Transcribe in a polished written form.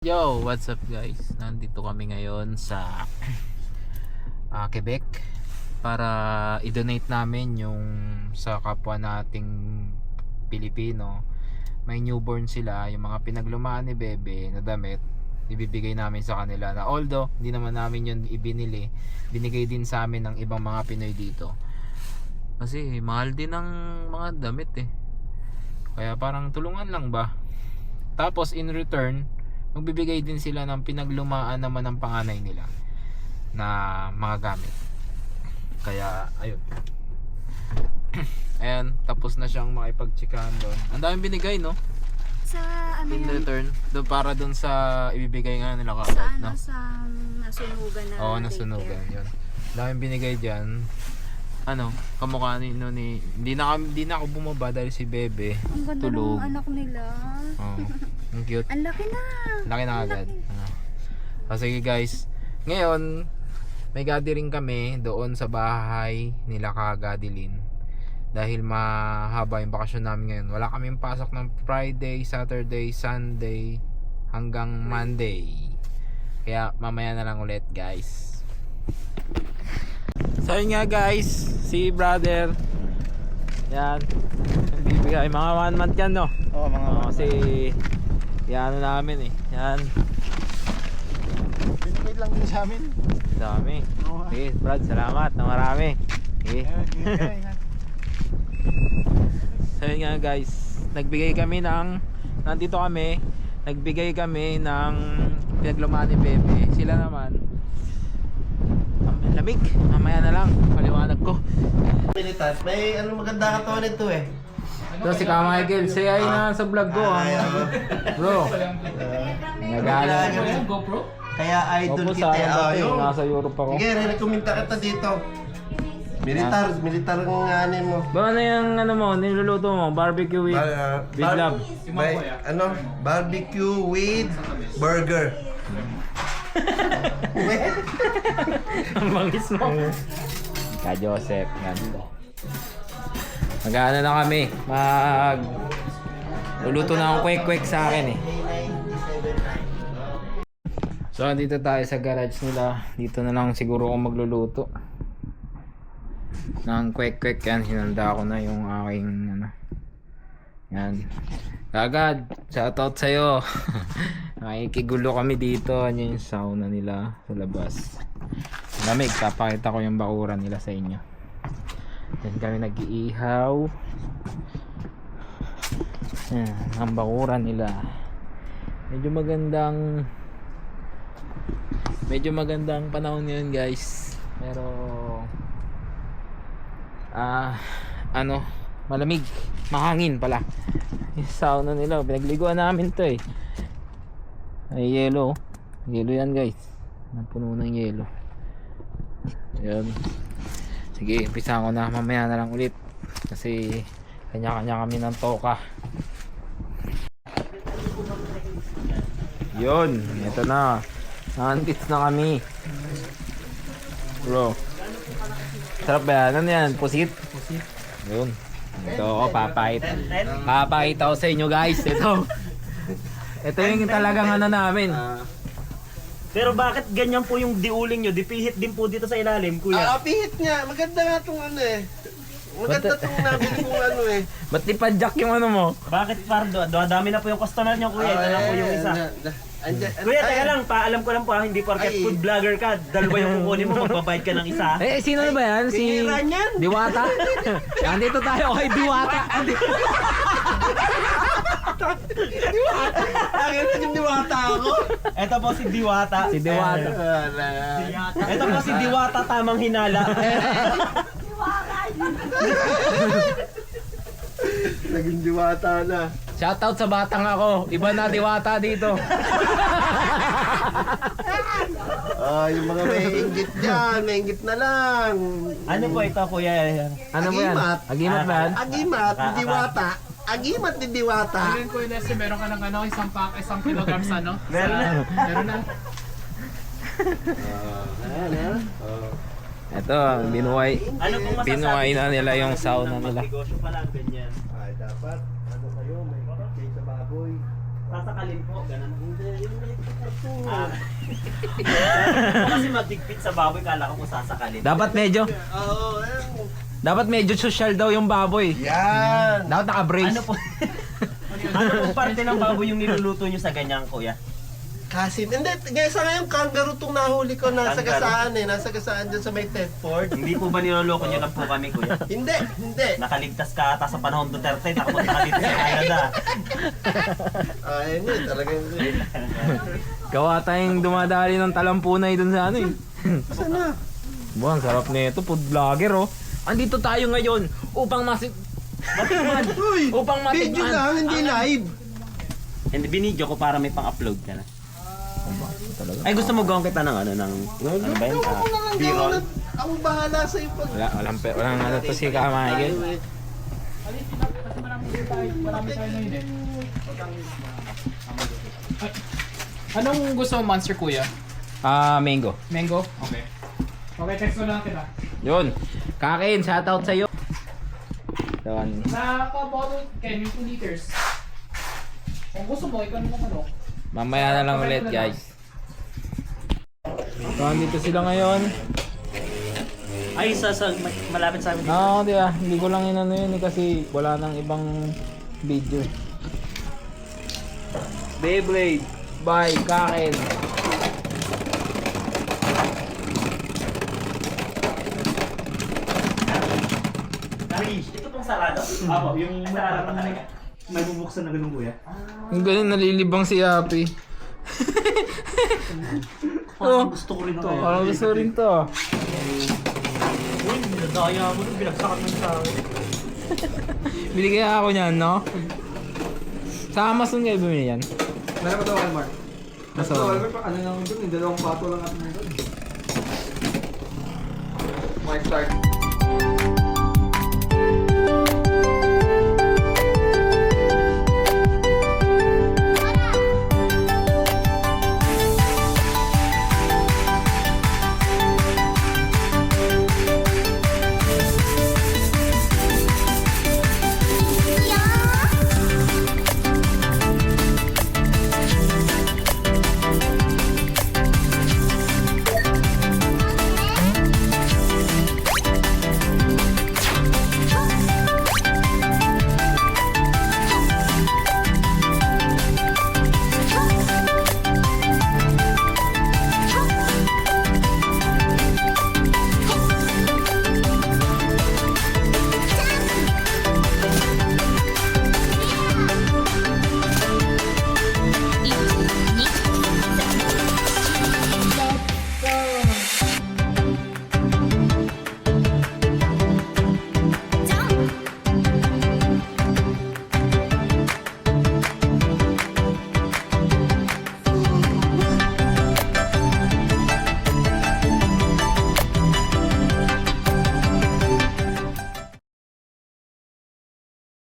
Yo, what's up guys? Nandito kami ngayon sa Quebec para i-donate namin yung sa kapwa nating Pilipino. May newborn sila, yung mga pinaglumaan ni Bebe na damit, ibibigay namin sa kanila na although hindi naman namin yun ibinili, binigay din sa amin ng ibang mga Pinoy dito. Kasi mahal din ng mga damit eh. Kaya parang tulungan lang ba? Tapos in return, magbibigay din sila ng pinaglumaan naman ng panganay nila na mga gamit. Kaya ayun. Ayan, tapos na siyang makipagtsikahan doon. Ang daming binigay, no? Sa ano In yan? return, doon para doon sa ibibigay nga nila Sa kagad, ano, no? sa nasunugan na Oo, nasunugan yun. Daming binigay diyan. Ano, kamukha ni hindi na ako bumaba dahil si Bebe Ang ganda tulog. ng anak nila. Oh, ang cute. Ang laki na. Laki na agad. Sige guys, ngayon may gathering kami doon sa bahay nila Kagadilin. Dahil mahaba yung bakasyon namin ngayon. Wala kaming pasok ng Friday, Saturday, Sunday hanggang Monday. Kaya mamaya na lang ulit guys. So yun nga guys, si brother yan, nagbibigay mga 1 month yan, no? Oo, mga kasi yan namin eh. Yan, binigay lang din sa amin. dami. Oo. Sige Brad, salamat na marami. Sige. So yun nga guys, nagbigay kami ng, nandito kami, nagbigay kami ng pinaglumaan ni Bebe. Sila naman, lamig, mamaya na lang, paliwanag ko. Militas, may ano maganda katawan nito eh. Ito si Ka Michael, siya ay na sa vlog ko. Bro, nag-aalam. GoPro? Kaya idol Opo, kita. sa akin dati, Yun. nasa Europe ako. Sige, re-recommenda kita dito. Militar ng ano mo. Ba ano yung ano mo, niluluto mo? Barbecue with beef lab. Barbecue with burger. Ang bangis mo. Ka Joseph, yan. Mag-ano na kami, luluto na akong kwek-kwek sa akin eh. So dito tayo sa garage nila. Dito na lang siguro ako magluluto ng kwek-kwek. Yan, hinanda ko na yung aking ano. Yan. Kagad, shoutout sa'yo. Nakikigulo kami dito. Ano yung sauna nila sa labas. Lamig, papakita ko yung bakuran nila sa inyo. Yan kami nag-iihaw. Yan, ang bakuran nila. Medyo magandang panahon ngayon guys. Pero malamig, mahangin pala. Yung sauna nila, pinagliguan namin to eh. Ay yelo yan guys, napuno ng yelo. Yan, sige, umpisa ko na, mamaya na lang ulit kasi kanya-kanya kami ng toka. Yun, ito na, nandito na kami bro. Sarap ba yan? Ano yan? Pusit? Yun. Ito ako, papakita ko sa inyo guys. Ito yung talagang ano namin. Pero bakit ganyan po yung diuling nyo? Dipihit din po dito sa ilalim, kuya. Pihit nga. Maganda nga itong ano eh. Maganda itong nabili kong ano eh. Ba't di pa-jack yung ano mo? Bakit pardo? Dami na po yung customer nyo, kuya. Ito na po yung isa. Kuya, teka lang, paalam ko lang po, hindi porket Ay. food vlogger ka, dalawa yung kukunin mo, magbabayad ka ng isa. Sino na ba yan? Si Bihira niyan. Diwata? Andito tayo kay Diwata. Akin na yung diwata ako. Ito po si Diwata. Si Diwata. Ito po si Diwata, tamang hinala. Naging diwata na. Shoutout sa batang ako. Iba na Diwata dito. Yung mga may inggit dyan, may inggit na lang. Ano po ito, kuya? Ano mo yan? Agimat. Agimat ba yan? Agimat ni diwata. Agimat ni diwata. Alin ko yun kasi meron ka ng ano, isang kilograms ano? Meron na. Meron na. Ito, binuhay. Ano pong masasabi? Pinuhay na nila yung sauna nila. Negosyo pa lang, ganyan. Ay, dapat, ano kayo, may inggit kayo sa baboy. Sasakalin po, ganun. Hindi, yung Kasi magtigpit sa baboy, kala ko kung sasakalin. Dapat medyo, Oo, dapat medyo social daw yung baboy. yan. Dapat naka-brace. Ano po? Ano po parte ng baboy yung niluluto nyo sa ganyan, kuya? Kasi, hindi, sa ngayon, kangaroo itong nahuli ko, nasa gasaan nasa gasaan dyan sa may Tedford. Hindi po ba niloloko nyo lang po kami, kuya? Hindi. Nakaligtas ka ata sa panahon Duterte, nakapunta ka dito sa Canada. Ay, hindi, talagang hindi. Gawa tayong dumadali ng talampunay dun sa ano eh. Saan na? Buwang sarap nito, food vlogger oh. Andito tayo ngayon upang matikman. Uy, Upang video matikman. lang, hindi live. And binidyo ko para may pang-upload ka na. Ay, gusto mo gawin kita ng ano, ng... Ano ba yun? Ako na lang B-roll? gawin. Ang bahala sa'yo pag... Walang ano to si Ka Michael. Kasi marami tayo ngayon eh. Anong gusto mo monster kuya? Mango. Mango? Okay. Okay, text ko lang kita. Yun. Kakin, shoutout sa'yo. Yun. Naka-bottle, Ken, yung 2 liters. Kung gusto mo, ikaw naman ano. Mamaya na lang ulit guys. So, andito sila ngayon. Ay, malapit sa amin. Oo, di ba? Hindi ko lang inano yun eh, kasi wala nang ibang video. Beyblade by Kakin. Ito pong sarado? Apo, yung sarado pa talaga. May bubuksan na ganun, kuya. Ang galing, nalilibang si Happy. Oh, Gusto ko rin to. parang gusto rin to. Uy, dinadaya mo nung binagsakan mo sa akin. Bili kaya ako niyan, no? Sa Amazon kayo bumili yan? Meron pa ito Walmart. Nasa Ito Walmart pa, ano lang doon, yung dalawang bato lang natin doon. Okay, start.